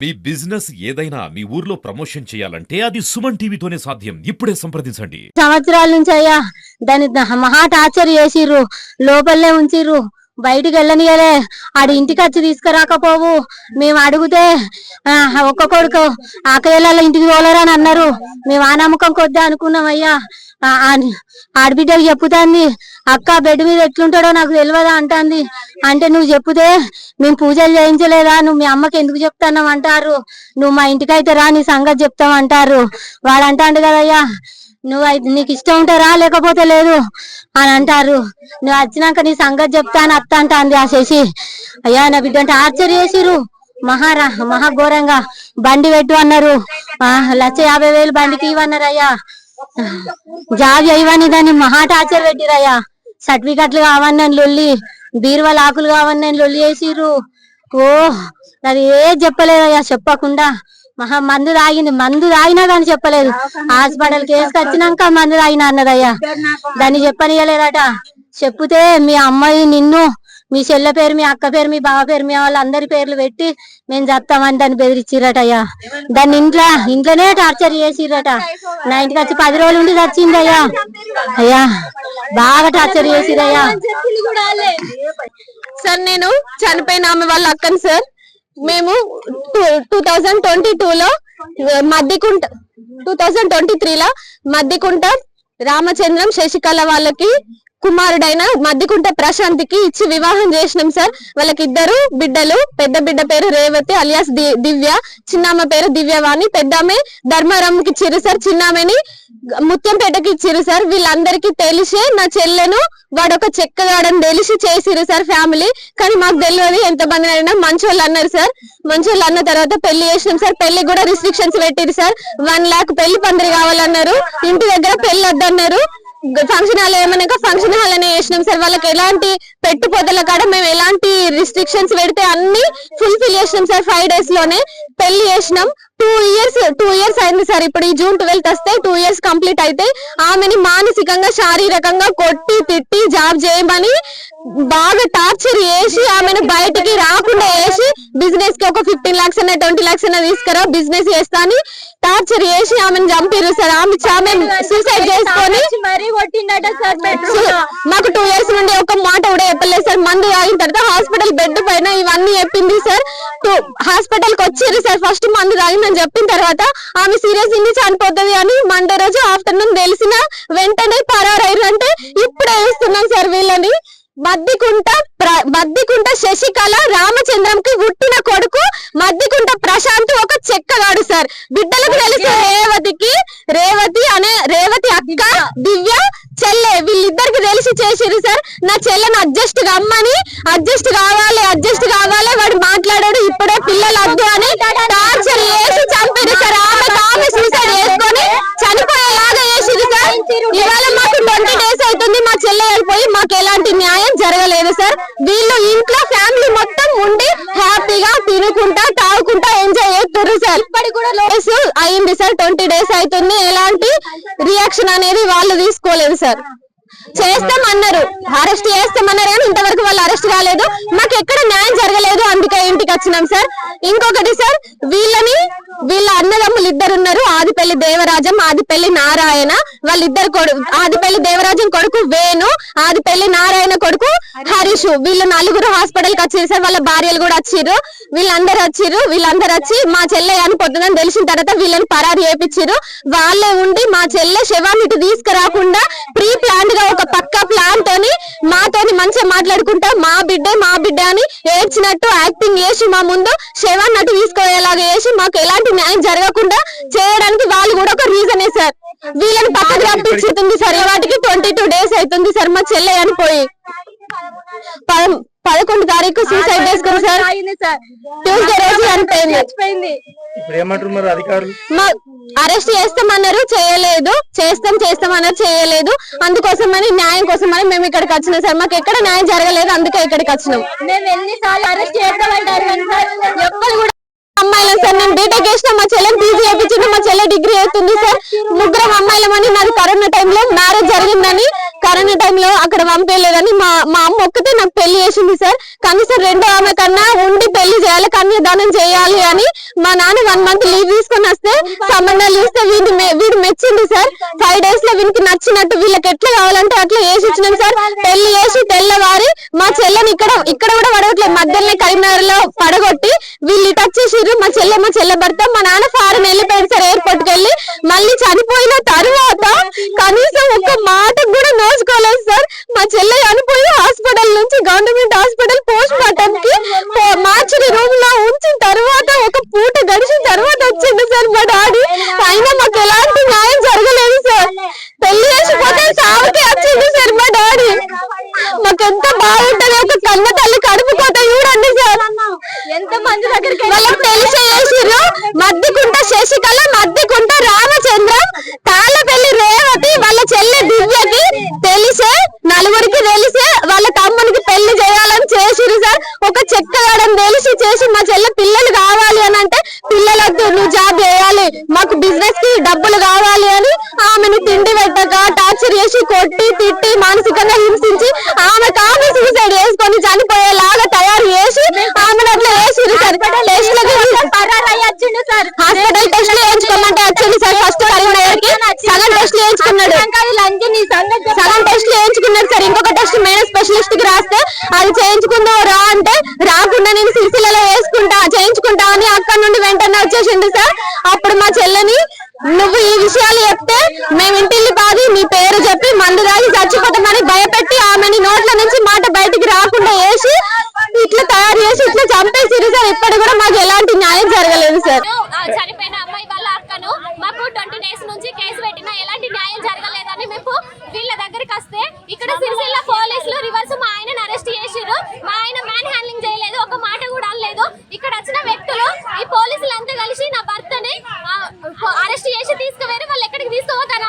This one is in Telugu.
మీ బిజినెస్ ఏదైనా మీ ఊర్లో ప్రమోషన్ చేయాలంటే అది సుమన్ టీవీతోనే సాధ్యం. ఇప్పుడే సంప్రదించండి. సంవత్సరాల నుంచి అయ్యా దాని మహా టార్చర్ చేసిర్రు, లోపలనే ఉంచిర్రు, బయటికి వెళ్ళనియలే. ఆడి ఇంటికి వచ్చి తీసుకురాకపోవు. మేము అడిగితే ఒక్క కొడుకు ఆకలిళ్ళ ఇంటికి తోలరని అన్నారు. మేము ఆ నమ్మకం కొద్ది అనుకున్నాం అయ్యా. ఆడబిడ్డకు చెప్పుతాంది, అక్క బెడ్ మీద ఎట్లుంటాడో నాకు తెలియదా అంటాంది. అంటే నువ్వు చెప్పుతే మేము పూజలు చేయించలేదా, నువ్వు మీ అమ్మకి ఎందుకు చెప్తాన్నావు అంటారు. నువ్వు మా ఇంటికైతే రా, నీ సంగతి చెప్తామంటారు. వాడు అంటాడు కదయ్యా, నీకు ఇష్టం ఉంటే రా, లేకపోతే లేదు అని అంటారు. నువ్వు వచ్చినాక నీ సంగతి చెప్తాను అత్త అంటాంది ఆ శశి. అయ్యా నా బిడ్డ అంటే ఆశ్చర్య చేసిరు, మహాఘోరంగా. బండి పెట్టు అన్నారు, 1,50,000 బండికి ఇవన్నారు అయ్యా. జాబ్ చేయవని దాన్ని మహా టార్చర్ పెట్టిరయ్యా. సర్టిఫికెట్లు కావని లొల్లి, బీరువాల ఆకులు కావని లొల్లి వేసిర్రు. అది ఏది చెప్పలేదయ్యా. చెప్పకుండా మందు తాగినా కానీ చెప్పలేదు. హాస్పిటల్ కేసుకు వచ్చినాక మందు తాగినా అన్నదయ్యా. దాన్ని చెప్పనియలేదట. చెప్తే మీ అమ్మాయి నిన్ను, మీ చెల్లె పేరు, మీ అక్క పేరు, మీ బావ పేరు, మీ వాళ్ళందరి పేర్లు పెట్టి మేము చస్తామని దాన్ని బెదిరించిరట అయ్యా. దాన్ని ఇంట్లోనే టార్చర్ చేసిరట. నా ఇంటికి వచ్చి 10 రోజులు ఉండి చచ్చింది అయ్యా. అయ్యా బాగా టార్చర్ చేసిరయ్యా. సార్ నేను చనిపోయిన ఆమె వాళ్ళ అక్కను సార్. మేము 2022లో మద్దికుంట 2023లో మద్దికుంట రామచంద్రం శశికళ వాళ్ళకి కుమారుడైన మద్దికుంట ప్రశాంత్కి ఇచ్చి వివాహం చేసినాం సార్. వాళ్ళకి 2 బిడ్డలు. పెద్ద బిడ్డ పేరు రేవతి అలియాస్ దివ్య, చిన్నామ పేరు దివ్యవాణి. పెద్దామె ధర్మారంకి ఇచ్చిరు సార్, చిన్నామెని ముత్యంపేటకి ఇచ్చిరు సార్. వీళ్ళందరికీ తెలిసే నా చెల్లెను వాడొక చెక్కగాడని తెలిసి చేసిరు సార్ ఫ్యామిలీ. కానీ మాకు తెలియదు ఎంతమంది అయినా మంచోళ్ళు అన్నారు సార్. మంచోళ్ళు అన్న తర్వాత పెళ్లి చేసినాం సార్. పెళ్లి కూడా రిస్ట్రిక్షన్స్ పెట్టిరు సార్. 1 lakh పెళ్లి పందిరి కావాలన్నారు. ఇంటి దగ్గర పెళ్లి వద్దన్నారు. ఫంక్షన్ హాల్ ఏమన్నాక ఫంక్షన్ హాల్ అనే చేసినాం సార్. వాళ్ళకి ఎలాంటి పెట్టుపోతల కాడ మేము ఎలాంటి రిస్ట్రిక్షన్స్ పెడితే అన్ని ఫుల్ఫిల్ చేసినాం సార్. 5 days లోనే పెళ్లి చేసినాం. 2 years అయింది సార్. ఇప్పుడు ఈ June 12th వస్తే 2 years కంప్లీట్ అయితే ఆమెని మానసికంగా శారీరకంగా కొట్టి తిట్టి జాబ్ చేయమని బాగా టార్చర్ చేసి ఆమెను బయటికి రాకుండా చేసి బిజినెస్ కి ఒక 15 lakhs అన్న 20 lakhs అన్న తీసుకురా బిజినెస్ చేస్తా అని టార్చర్ చేసి ఆమెను చంపిరు సార్. ఆమె సూసైడ్ చేసుకొని మాకు 2 years నుండి ఒక మాట కూడా చెప్పలేదు సార్. మందు తాగిన తర్వాత హాస్పిటల్ బెడ్ పైన ఇవన్నీ చెప్పింది సార్. హాస్పిటల్ కి వచ్చారు సార్. ఫస్ట్ మందు తాగిందని చెప్పిన తర్వాత ఆమె సీరియస్ ఇంది చనిపోతుంది అని మండే రోజు ఆఫ్టర్నూన్ తెలిసిన వెంటనే పరారైరు. అంటే ఇప్పుడే వేస్తున్నాం సార్ వీళ్ళని. మద్దికుంట శశికళ రామచంద్రంకి పుట్టిన కొడుకు మద్దికుంట ప్రశాంత్ ఒక చెక్కగాడు సార్. బిడ్డలకు తెలుసు రేవతి అక్క దివ్య చెల్లె, వీళ్ళిద్దరికి తెలిసి చేసిరు సార్. నా చెల్లెను అడ్జస్ట్ కావాలి వాడు మాట్లాడాడు ఇప్పుడే పిల్లలు వద్దు అని టార్చర్ చేసి చంపిరు సార్. ఆమె సూసైడ్ చేసుకొని చనిపోయేలాగా చేసిరు సార్. ఇవాళ మాకు 20 days అవుతుంది మా చెల్లె వెళ్ళిపోయి. మాకు ఎలాంటి న్యాయం జరగలేదు సార్. వీళ్ళు ఇంట్లో ఫ్యామిలీ మొత్తం ఉండి హ్యాపీగా తినుకుంటా తాగుకుంటా ఎంజాయ్ చేస్తున్నారు సార్. ఇప్పటికి కూడా అయింది సార్. 20 days అవుతుంది. ఎలాంటి రియాక్షన్ అనేది వాళ్ళు తీసుకోలేదు సార్. చేస్తామన్నారు, అరెస్ట్ చేస్తామన్నారు కానీ ఇంతవరకు వాళ్ళు అరెస్ట్ కాలేదు. మాకు ఎక్కడ న్యాయం జరగలేదు, అందుకే ఇంటికి వచ్చినాం సార్. ఇంకొకటి సార్, వీళ్ళ అన్నదమ్ములు 2 ఉన్నారు. ఆదిపల్లి దేవరాజం, ఆదిపల్లి నారాయణ. వాళ్ళిద్దరు ఆదిపల్లి దేవరాజం కొడుకు వేణు, ఆదిపల్లి నారాయణ కొడుకు హరీష్. వీళ్ళు 4 హాస్పిటల్ కి వచ్చారు సార్. వాళ్ళ భార్యలు కూడా వచ్చిర్రు. వీళ్ళందరూ వచ్చి మా చెల్లె చనిపోతుందని తెలిసిన తర్వాత వీళ్ళని పరారు చేపించారు. వాళ్ళే ఉండి మా చెల్లె శవాన్ని ఇటు తీసుకురాకుండా ప్రీ ప్లాన్ గా ఒక పక్కా ప్లాన్ తోని మాతోని మంచిగా మాట్లాడుకుంటా మా బిడ్డ అని ఏడ్చినట్టు యాక్టింగ్ చేసి మా ముందు శవాన్ని అటు తీసుకోయేలాగా చేసి మాకు ఎలాంటి న్యాయం జరగకుండా చేయడానికి వాళ్ళు కూడా ఒక రీజనే సార్. వీళ్ళని పక్కకు రప్పించుతుంది సార్. వాటికి 22 days అవుతుంది సార్. మా చెల్లె చనిపోయి 11వ తారీఖు సూసైడ్ చేసుకుని సార్. ట్యూస్డే రోజు చనిపోయింది. అరెస్ట్ చేస్తామన్నారు, చేయలేదు. చేస్తామన్నారు, చేయలేదు. అందుకోసమని న్యాయం కోసమని మేము ఇక్కడికి వచ్చినాం సార్. మాకు ఎక్కడ న్యాయం జరగలేదు, అందుకే ఇక్కడికి వచ్చినాం. మేము ఎన్నిసార్లు అరెస్ట్ చేస్తామంటారు ఎప్పుడు కూడా అమ్మాయిలం సార్. నేను బీటెక్ చేసిన, మా చెల్లెని పీజీ చేయించిన, మా చెల్లె డిగ్రీ అవుతుంది సార్. 3 అమ్మాయిలమని నాది కరోనా టైంలో మ్యారేజ్ జరిగిందని కరోనా టైంలో అక్కడ పంపేయలేదని మా అమ్మ ఒక్కతే నాకు పెళ్లి చేసింది సార్. కనీసం రెండో ఆమె కన్నా ఉండి పెళ్లి చేయాలి, కన్యాదానం చేయాలి అని మా నాన్న 1 month లీవ్ తీసుకొని వస్తే సంబంధాలు చూస్తే వీడు మెచ్చింది సార్. 5 days లో వీనికి నచ్చినట్టు వీళ్ళకి ఎట్లా కావాలంటే అట్లా వేసి ఇచ్చినాం సార్. పెళ్లి చేసి తెల్లవారి మా చెల్లెని ఇక్కడ కూడా పడగొట్టలేదు, మధ్యలోనే కరీంనగర్ లో పడగొట్టి వీళ్ళు ఇటు వచ్చేసిర్రు. మా చెల్లె భర్త మా నాన్న ఫారెన్ వెళ్ళిపోయాడు సార్, ఎయిర్పోర్ట్ కి వెళ్ళి. మళ్ళీ చనిపోయిన తర్వాత కనీసం ఒక్క మాట కూడా నోచుకోలేదు సార్. మా చెల్లె చనిపోయి హాస్పిటల్ నుంచి గవర్నమెంట్ హాస్పిటల్ పోస్ట్ మార్టం కి మార్చురీ రూమ్ లో ఉంచిన తర్వాత ఒక పూట గడిచిన తర్వాత వచ్చింది సార్ మా డాడీ. అయినా మాకు ఎలాంటి న్యాయం జరగలేదు సార్. పెళ్లి చేసిపోతే సావుకి వచ్చింది సార్ మా డాడీ. మాకెంత బాగుంటది, ఒక కన్న తల్లి కడుపు కోత చూడండి సార్. ఎంత మంది దగ్గరికి వాళ్ళకి తెలిసి చేసిర్రు. మద్దికుంట శశికళ, మద్దికుంట రామచంద్ర, తాళ్ళపల్లి రేవతి వాళ్ళ చెల్లి దివ్యకి తెలిసే, నలుగురికి తెలిసే వాళ్ళ తమ్మునికి పెళ్లి చేయాలని చేసిరు సార్. ఒక చెక్కగాడని తెలిసి చేసి మా చెల్లె పిల్లలు కావాలి అని అంటే పిల్లలొద్దు, నువ్వు జాబ్ చేయాలి, మాకు బిజినెస్ కి డబ్బులు కావాలి అని ఆమెను తిండి పెట్టక టార్చర్ చేసి కొట్టి తిట్టి మానసికంగా హింసించి ఆమె సూసైడ్ చేసుకొని చనిపోయేలాగా తయారు చేసి ఆమెను అట్లా వేసిరు సార్. హాస్పిటల్ టెస్ట్లు వేయించుకోమంటే వచ్చింది సార్. ఫస్ట్ కరీంనగర్ కి సగం టెస్ట్లు వేయించుకున్నాడు సార్. ఇంకొక టెస్ట్ మెయిన్ స్పెషలిస్ట్ కి రాస్తే అది చేయించుకుందాం రా అంటే రాకుండా నేను సిరిసిల్లలో చేయించుకుంటా అని అక్కడ నుండి వెంటనే వచ్చేసిండు సార్. అప్పుడు మా చెల్లెని నువ్వు ఈ విషయాలు చెప్తే మేము ఇంటిల్లి బాధి నీ పేరు చెప్పి మందు దాగి చచ్చిపోతామని భయపెట్టి ఆమెని నోట్ల నుంచి మాట బయటికి రాకుండా వేసి ఇట్లా తయారు చేసి ఇట్లా చంపేసిరు సార్. ఇప్పటి కూడా మాకు ఎలాంటి న్యాయం జరగలేదు సార్. చనిపోయిన అమ్మాయి వాళ్ళ అక్కను మాకు 20 days నుంచి కేసు పెట్టినా ఎలాంటి న్యాయం జరగలేదని మేము వీళ్ళ దగ్గరికి వస్తే ఇక్కడ సిరిసిల్ల పోలీసులు రివర్స్ మా ఆయనను అరెస్ట్ చేసిర్రు. మా ఆయన మ్యాన్ హ్యాండ్లింగ్ చేయలేదు, ఒక మాట కూడా అనలేదు. ఇక్కడ వచ్చిన వ్యక్తులు ఈ పోలీసులు అంతా కలిసి నా భర్తని అరెస్ట్ చేసి తీసుకుపోయారు. వాళ్ళు ఎక్కడికి తీసుకోవద్దని